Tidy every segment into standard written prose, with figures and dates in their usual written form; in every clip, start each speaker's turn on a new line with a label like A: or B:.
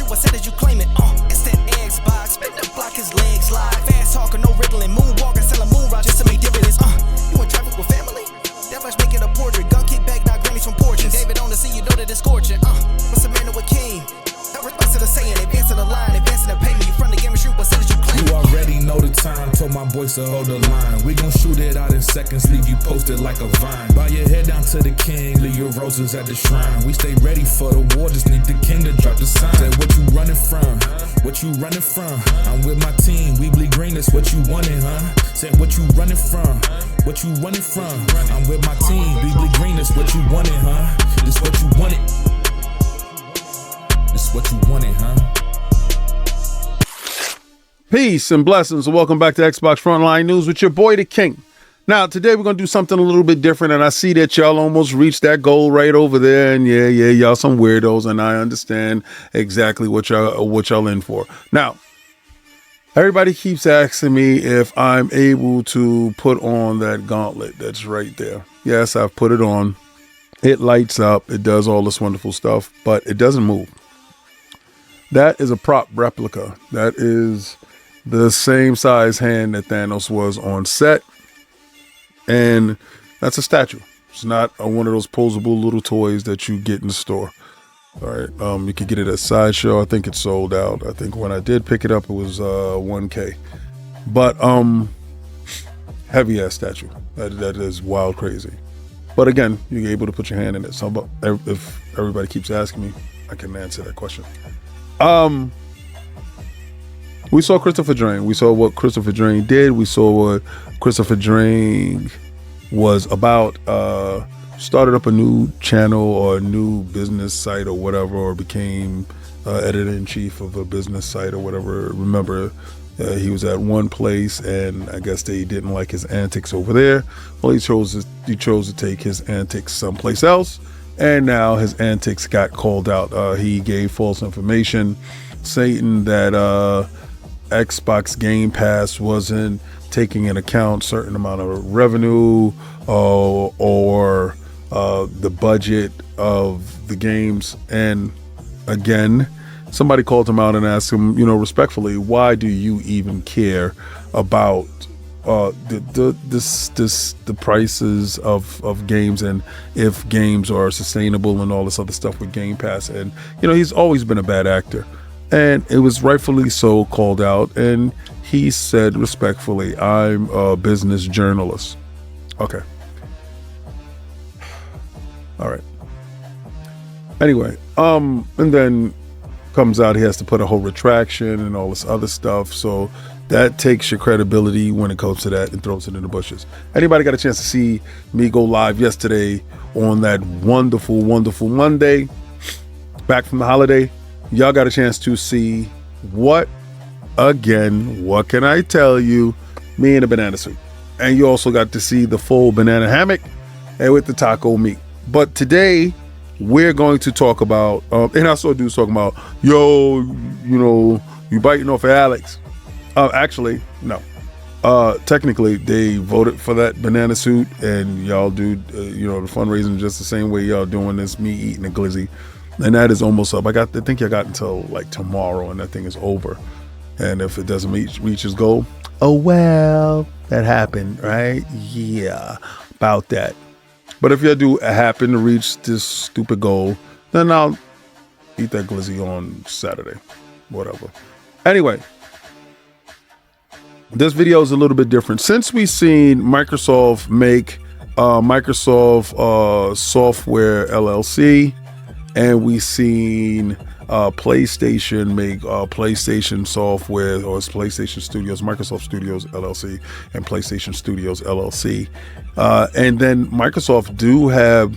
A: shoot, I said as you claim it. Instant Xbox, spin the block, his legs slide. Fast talker, no riddling, moonwalker, selling moon rock just to make dividends. You in traffic with family? That much make it a portrait. Gun kick back, not grannies from porches. David on the sea, you know that it's scorching. What's a man with king? No response to the saying, advancing the line, advancing the payment. You front the game and shoot, I said as you claim it.
B: You already know the time, told my boys to hold the line. We gon' shoot it out in seconds, leave you posted like a vine. Bow your head down to the king, leave your roses at the shrine. We stay ready for the war, just need the king to drop the sign. Say what you running from, what you running from? I'm with my team, we bleed green, that's what you wanted, huh? Say what you running from, what you running from? I'm with my team, we bleed green, that's what you wanted, huh? This what you wanted. This what you wanted, huh?
C: Peace and blessings, and welcome back to Xbox Frontline News with your boy, the King. Now, today we're going to do something a little bit different, and I see that y'all almost reached that goal right over there, and yeah, y'all some weirdos, and I understand exactly what y'all in for. Now, everybody keeps asking me if I'm able to put on that gauntlet that's right there. Yes, I've put it on. It lights up, it does all this wonderful stuff, but it doesn't move. That is a prop replica. That is the same size hand that Thanos was on set, and that's a statue. It's not one of those posable little toys that you get in the store. All right, you could get it at Sideshow. I think it's sold out. I think when I did pick it up, it was $1K. But heavy ass statue. That is wild crazy. But again, you're able to put your hand in it. So if everybody keeps asking me, I can answer that question. We saw Christopher Drain. We saw what Christopher Drain did. We saw what Christopher Drain was about. Started up a new channel or a new business site or whatever, or became editor-in-chief of a business site or whatever. Remember, he was at one place, and I guess they didn't like his antics over there. Well, he chose to take his antics someplace else, and now his antics got called out. He gave false information, saying that Xbox Game Pass wasn't taking into account certain amount of revenue or the budget of the games. And again, somebody called him out and asked him, respectfully, why do you even care about the prices of games, and if games are sustainable and all this other stuff with Game Pass? And he's always been a bad actor, and it was rightfully so called out, and he said respectfully, I'm a business journalist. Okay. All right. Anyway, and then comes out he has to put a whole retraction and all this other stuff, so that takes your credibility when it comes to that and throws it in the bushes. Anybody got a chance to see me go live yesterday on that wonderful Monday, back from the holiday? Y'all got a chance to see what can I tell you? Me in a banana suit. And you also got to see the full banana hammock and with the taco meat. But today we're going to talk about, and I saw dudes talking about, you biting off of Alex. Actually, no. Technically, they voted for that banana suit, and y'all do, the fundraising just the same way y'all doing this, me eating a glizzy. And that is almost up. I think I got until like tomorrow, and that thing is over. And if it doesn't reach his goal, oh well, that happened, right? Yeah, about that. But if you do happen to reach this stupid goal, then I'll eat that glizzy on Saturday, whatever. Anyway, this video is a little bit different. Since we've seen Microsoft make Microsoft Software LLC, and we've seen PlayStation make PlayStation Software, or it's PlayStation Studios, Microsoft Studios LLC, and PlayStation Studios LLC. And then Microsoft do have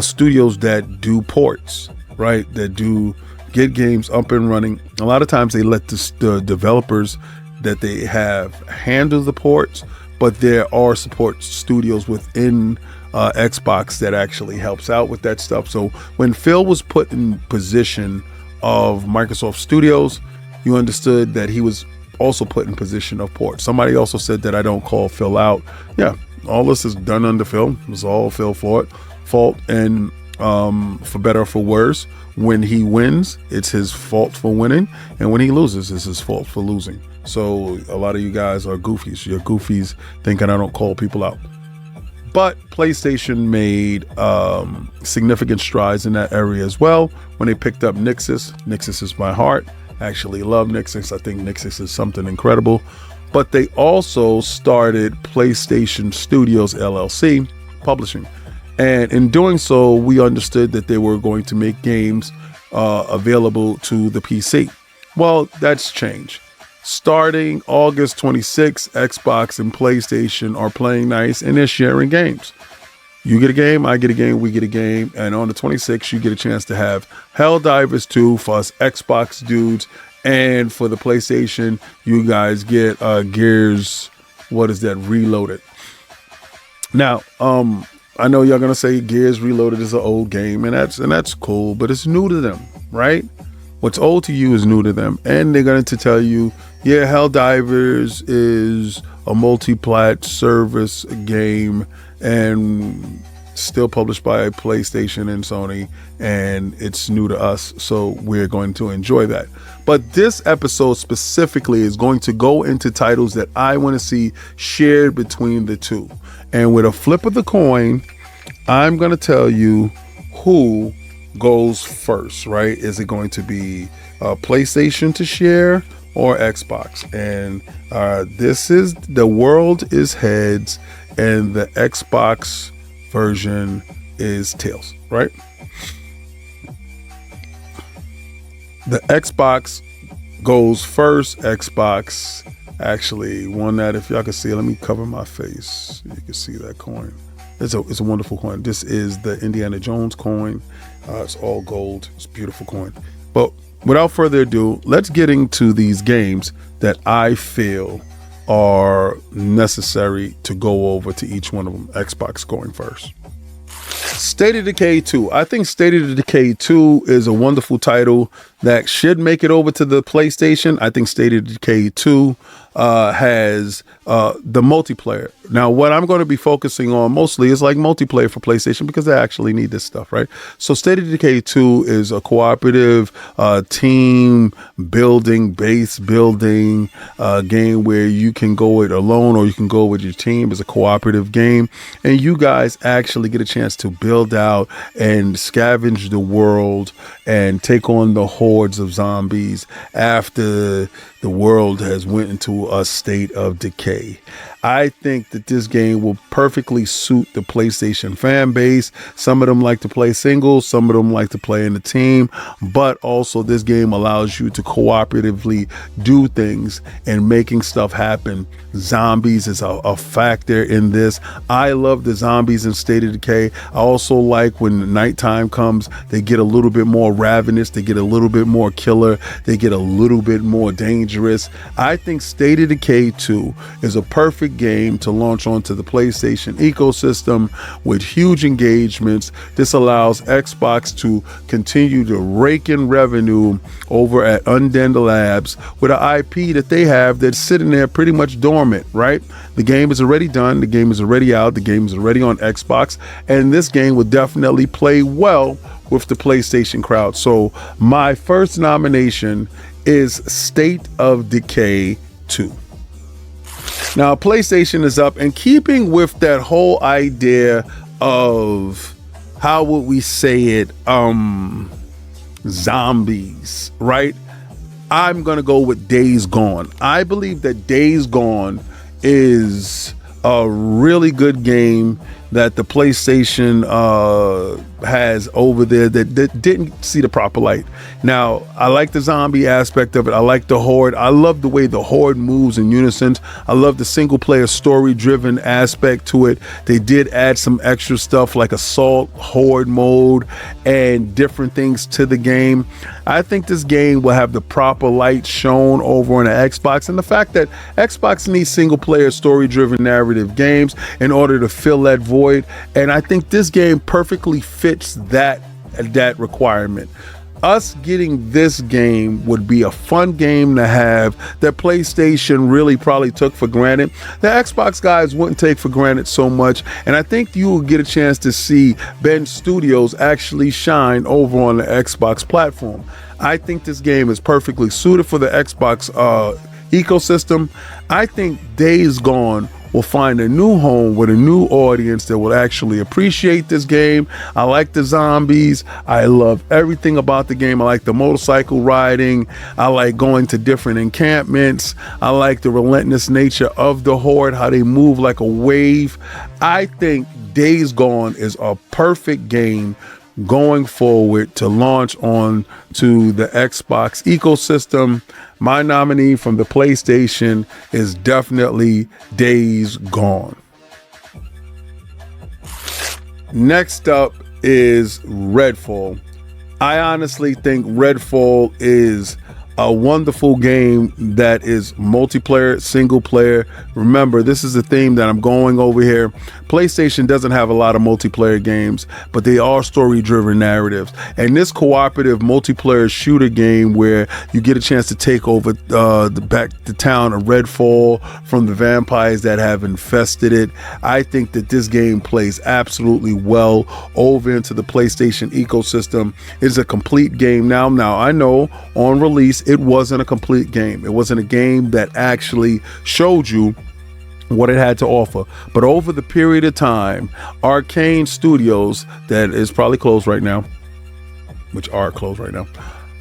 C: studios that do ports, right? That do get games up and running. A lot of times they let the developers that they have handle the ports, but there are support studios within Xbox that actually helps out with that stuff. So when Phil was put in position of Microsoft Studios, you understood that he was also put in position of port. Somebody also said that I don't call Phil out. Yeah, all this is done under Phil. It was all Phil's fault. And for better or for worse. When he wins, it's his fault for winning, and when he loses, it's his fault for losing. So a lot of you guys are goofies. You're goofies thinking I don't call people out. But PlayStation made significant strides in that area as well when they picked up Nixxes. Nixxes is my heart. I actually love Nixxes. I think Nixxes is something incredible. But they also started PlayStation Studios LLC publishing. And in doing so, we understood that they were going to make games available to the PC. Well, that's changed. Starting August 26th, Xbox and PlayStation are playing nice and they're sharing games. You get a game, I get a game, we get a game. And on the 26th, you get a chance to have Helldivers 2 for us Xbox dudes. And for the PlayStation, you guys get Gears, what is that, Reloaded. Now, I know y'all gonna say Gears Reloaded is an old game, and that's cool, but it's new to them, right? What's old to you is new to them, and they're going to tell you, yeah, Helldivers is a multi-plat service game and still published by PlayStation and Sony, and it's new to us, so we're going to enjoy that. But this episode specifically is going to go into titles that I want to see shared between the two. And with a flip of the coin, I'm going to tell you who goes first, right? Is it going to be PlayStation to share or Xbox? And this is the world is heads and the Xbox version is tails, right? The Xbox goes first. Xbox actually won that. If y'all can see it, let me cover my face. You can see that coin. It's a wonderful coin. This is the Indiana Jones coin. It's all gold. It's a beautiful coin. But without further ado, let's get into these games that I feel are necessary to go over to each one of them. Xbox going first. State of Decay 2. I think State of Decay 2 is a wonderful title that should make it over to the PlayStation. I think State of Decay 2 has the multiplayer. Now, what I'm going to be focusing on mostly is like multiplayer for PlayStation because they actually need this stuff, right? So State of Decay 2 is a cooperative team building, base building game where you can go it alone or you can go with your team. It's a cooperative game, and you guys actually get a chance to build out and scavenge the world and take on the hordes of zombies after the world has went into a state of decay. I think that this game will perfectly suit the PlayStation fan base. Some of them like to play singles, some of them like to play in a team, but also this game allows you to cooperatively do things and making stuff happen. Zombies is a factor in this. I love the zombies in State of Decay. I also like when nighttime comes, they get a little bit more ravenous, they get a little bit more killer, they get a little bit more dangerous. I think State of Decay 2 is a perfect game to launch onto the PlayStation ecosystem with huge engagements. This allows Xbox to continue to rake in revenue over at Undead Labs with an IP that they have that's sitting there pretty much dormant, right? The game is already done, the game is already out, the game is already on Xbox, and this game will definitely play well with the PlayStation crowd. So my first nomination is State of Decay 2. Now, PlayStation is up, and keeping with that whole idea of, how would we say it, zombies, right? I'm going to go with Days Gone. I believe that Days Gone is a really good game that the PlayStation has over there that didn't see the proper light. Now, I like the zombie aspect of it. I like the horde. I love the way the horde moves in unison. I love the single player story driven aspect to it. They did add some extra stuff like assault, horde mode, and different things to the game. I think this game will have the proper light shown over on the Xbox, and the fact that Xbox needs single player story driven narrative games in order to fill that void. And I think this game perfectly fits that requirement. us getting this game would be a fun game to have that PlayStation really probably took for granted. The Xbox guys wouldn't take for granted so much, and I think you will get a chance to see Ben Studios actually shine over on the Xbox platform. I think this game is perfectly suited for the Xbox ecosystem. I think Days Gone will find a new home with a new audience that will actually appreciate this game. I like the zombies. I love everything about the game. I like the motorcycle riding. I like going to different encampments. I like the relentless nature of the horde, how they move like a wave. I think Days Gone is a perfect game going forward to launch on to the Xbox ecosystem. My nominee from the PlayStation is definitely Days Gone. Next up is Redfall. I honestly think Redfall is a wonderful game that is multiplayer, single player. Remember, this is the theme that I'm going over here. PlayStation doesn't have a lot of multiplayer games, but they are story-driven narratives. And this cooperative multiplayer shooter game where you get a chance to take over the town of Redfall from the vampires that have infested it. I think that this game plays absolutely well over into the PlayStation ecosystem. It's a complete game now. Now, I know on release, it wasn't a complete game. It wasn't a game that actually showed you what it had to offer. But over the period of time, Arcane Studios, that is probably closed right now, which are closed right now,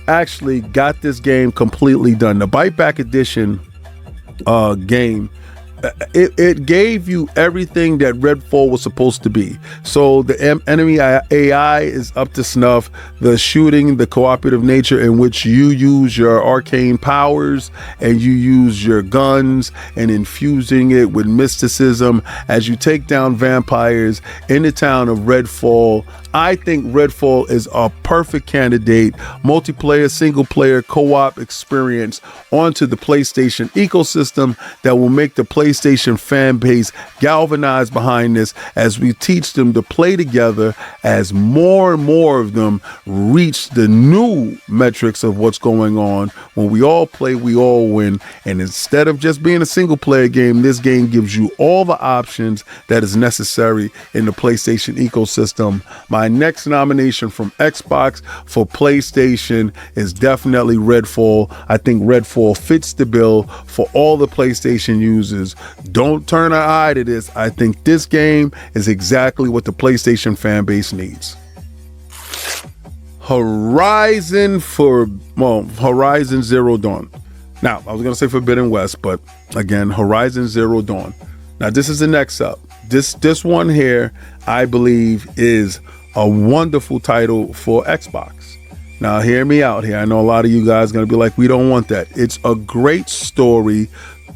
C: actually got this game completely done. The Bite Back Edition game, it gave you everything that Redfall was supposed to be. So the enemy AI is up to snuff. The shooting, the cooperative nature in which you use your arcane powers and you use your guns and infusing it with mysticism as you take down vampires in the town of Redfall. I think Redfall is a perfect candidate, multiplayer, single player, co-op experience onto the PlayStation ecosystem that will make the PlayStation fan base galvanize behind this as we teach them to play together as more and more of them reach the new metrics of what's going on. When we all play, we all win. And instead of just being a single player game, this game gives you all the options that is necessary in the PlayStation ecosystem. My next nomination from Xbox for PlayStation is definitely Redfall. I think Redfall fits the bill for all the PlayStation users. Don't turn an eye to this. I think this game is exactly what the PlayStation fan base needs. Horizon Zero Dawn. Now, I was going to say Forbidden West, but again, Horizon Zero Dawn. Now, this is the next up. This one here, I believe, is a wonderful title for Xbox. Now, hear me out here. I know a lot of you guys are going to be like, we don't want that. It's a great story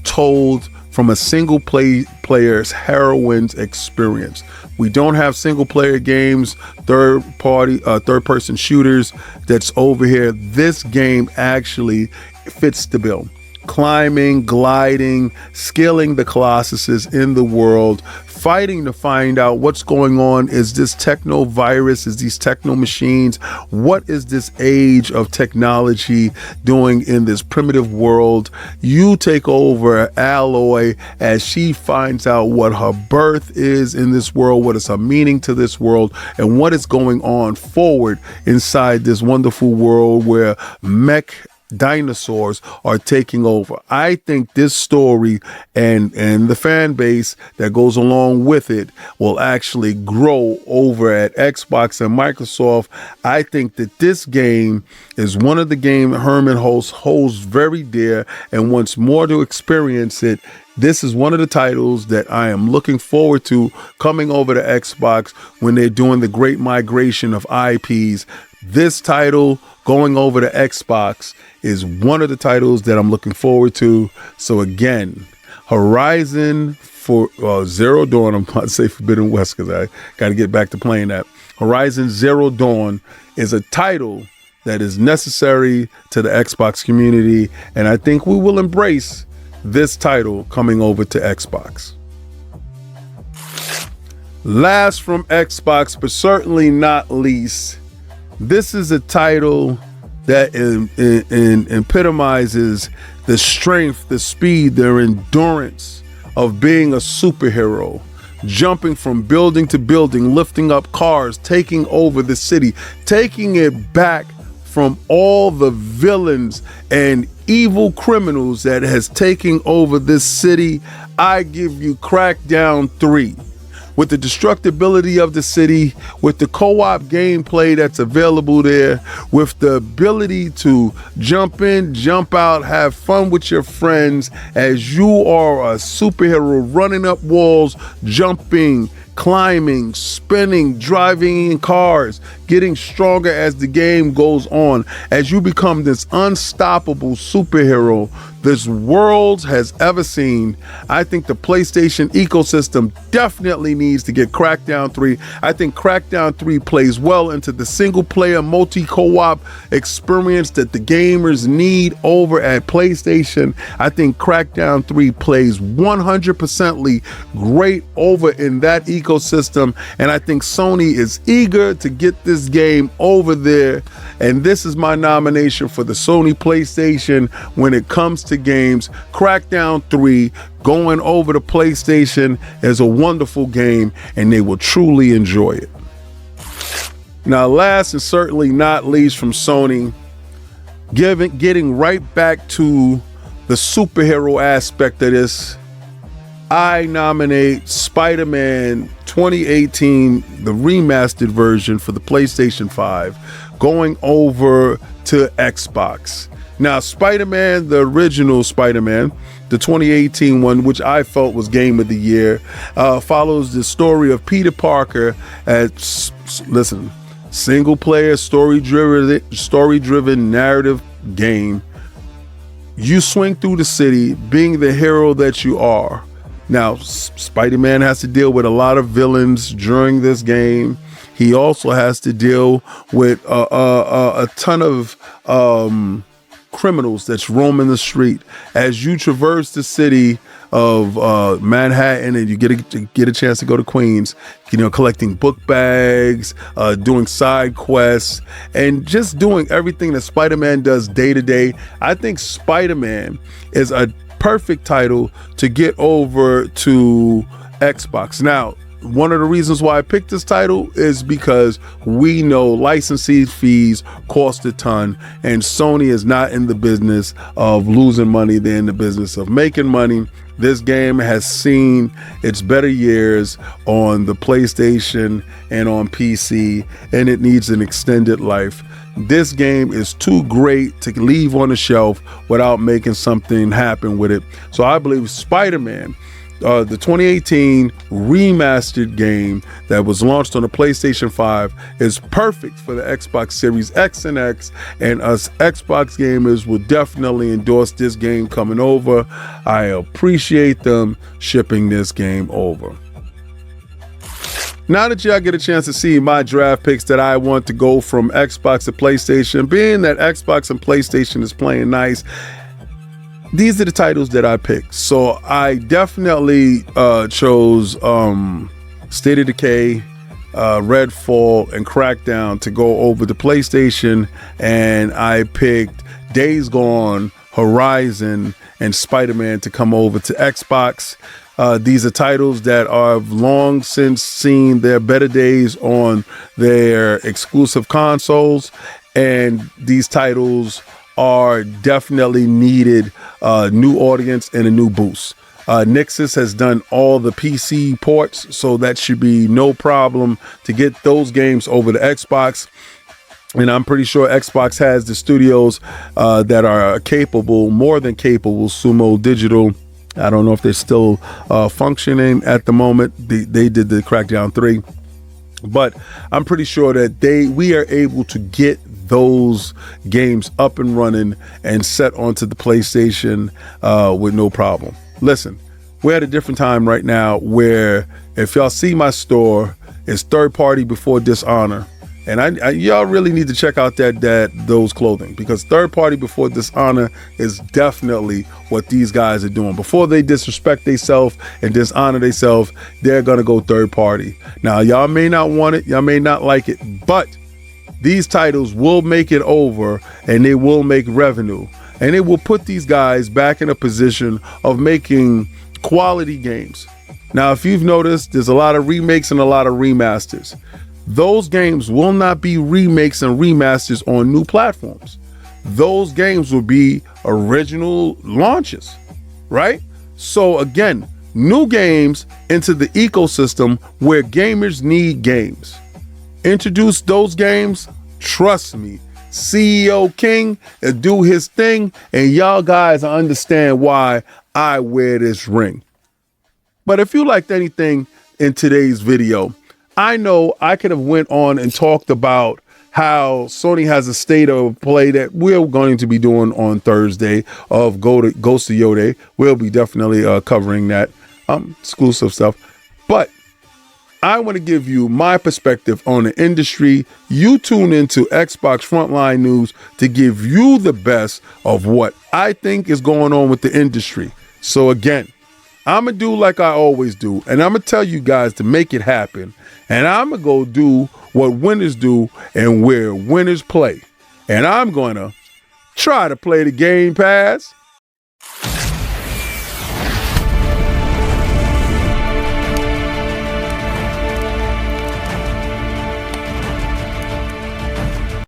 C: told from a single player's heroine's experience. We don't have single player games, third person shooters that's over here. This game actually fits the bill. Climbing, gliding, scaling the colossuses in the world, fighting to find out what's going on. Is this techno virus? Is these techno machines? What is this age of technology doing in this primitive world? You take over Aloy as she finds out what her birth is in this world, what is her meaning to this world, and what is going on forward inside this wonderful world where mech dinosaurs are taking over. I think this story and the fan base that goes along with it will actually grow over at Xbox and Microsoft. I think that this game is one of the games Herman holds very dear and wants more to experience it. This is one of the titles that I am looking forward to coming over to Xbox when they're doing the great migration of IPs. This title going over to Xbox is one of the titles that I'm looking forward to. So again, Horizon Zero Dawn, I'm about to say Forbidden West because I got to get back to playing that. Horizon Zero Dawn is a title that is necessary to the Xbox community, and I think we will embrace this title coming over to Xbox. Last from Xbox, but certainly not least, this is a title that epitomizes the strength, the speed, their endurance of being a superhero, jumping from building to building, lifting up cars, taking over the city, taking it back from all the villains and evil criminals that has taken over this city. I give you Crackdown 3. With the destructibility of the city, with the co-op gameplay that's available there, with the ability to jump in, jump out, have fun with your friends as you are a superhero running up walls, jumping, climbing, spinning, driving in cars, getting stronger as the game goes on, as you become this unstoppable superhero this world has ever seen. I think the PlayStation ecosystem definitely needs to get Crackdown 3. I think Crackdown 3 plays well into the single player multi-co-op experience that the gamers need over at PlayStation. I think Crackdown 3 plays 100% great over in that ecosystem, and I think Sony is eager to get this game over there, and this is my nomination for the Sony PlayStation when it comes to games. Crackdown 3 going over to PlayStation is a wonderful game, and they will truly enjoy it. Now, last and certainly not least from Sony, getting right back to the superhero aspect of this, I nominate SpiderMan 2018, the remastered version for the PlayStation 5, going over to Xbox. Now, Spider-Man, the original Spider-Man, the 2018 one, which I felt was Game of the Year, follows the story of Peter Parker as, listen, single-player, story-driven narrative game. You swing through the city being the hero that you are. Now, Spider-Man has to deal with a lot of villains during this game. He also has to deal with a ton of criminals that's roaming the street as you traverse the city of Manhattan, and you get a chance to go to Queens, collecting book bags, doing side quests, and just doing everything that Spider-Man does day to day. I think Spider-Man is a perfect title to get over to Xbox. Now, one of the reasons why I picked this title is because we know licensing fees cost a ton, and Sony is not in the business of losing money. They're in the business of making money. This game has seen its better years on the PlayStation and on PC, and it needs an extended life. This game is too great to leave on the shelf without making something happen with it. So I believe Spider-Man, the 2018 remastered game that was launched on the PlayStation 5, is perfect for the Xbox Series X and X, and us Xbox gamers will definitely endorse this game coming over. I appreciate them shipping this game over. Now that y'all get a chance to see my draft picks that I want to go from Xbox to PlayStation, being that Xbox and PlayStation is playing nice, these are the titles that I picked. So I definitely chose State of Decay, Redfall, and Crackdown to go over to PlayStation, and I picked Days Gone, Horizon, and Spider-Man to come over to Xbox. These are titles that have long since seen their better days on their exclusive consoles, and these titles are definitely needed a new audience and a new boost. Nixxes has done all the PC ports, so that should be no problem to get those games over to Xbox. And I'm pretty sure Xbox has the studios that are capable, more than capable. Sumo Digital, I don't know if they're still functioning at the moment. They did the Crackdown 3, but I'm pretty sure that we are able to get those games up and running and set onto the PlayStation with no problem. Listen, we're at a different time right now where if y'all see my store, it's third party before dishonor. And y'all really need to check out those clothing, because third party before dishonor is definitely what these guys are doing. Before they disrespect themselves and dishonor themselves, they're gonna go third party. Now, y'all may not want it, y'all may not like it, but these titles will make it over and they will make revenue. And it will put these guys back in a position of making quality games. Now, if you've noticed, there's a lot of remakes and a lot of remasters. Those games will not be remakes and remasters on new platforms. Those games will be original launches, right? So again, new games into the ecosystem where gamers need games. Introduce those games, trust me, CEO King will do his thing, and y'all guys understand why I wear this ring. But if you liked anything in today's video, I know I could have went on and talked about how Sony has a state of play that we're going to be doing on Thursday of Ghost of Yode. We'll be definitely covering that exclusive stuff. But I want to give you my perspective on the industry. You tune into Xbox Frontline News to give you the best of what I think is going on with the industry. So again, I'm going to do like I always do, and I'm going to tell you guys to make it happen. And I'm going to go do what winners do and where winners play. And I'm going to try to play the Game Pass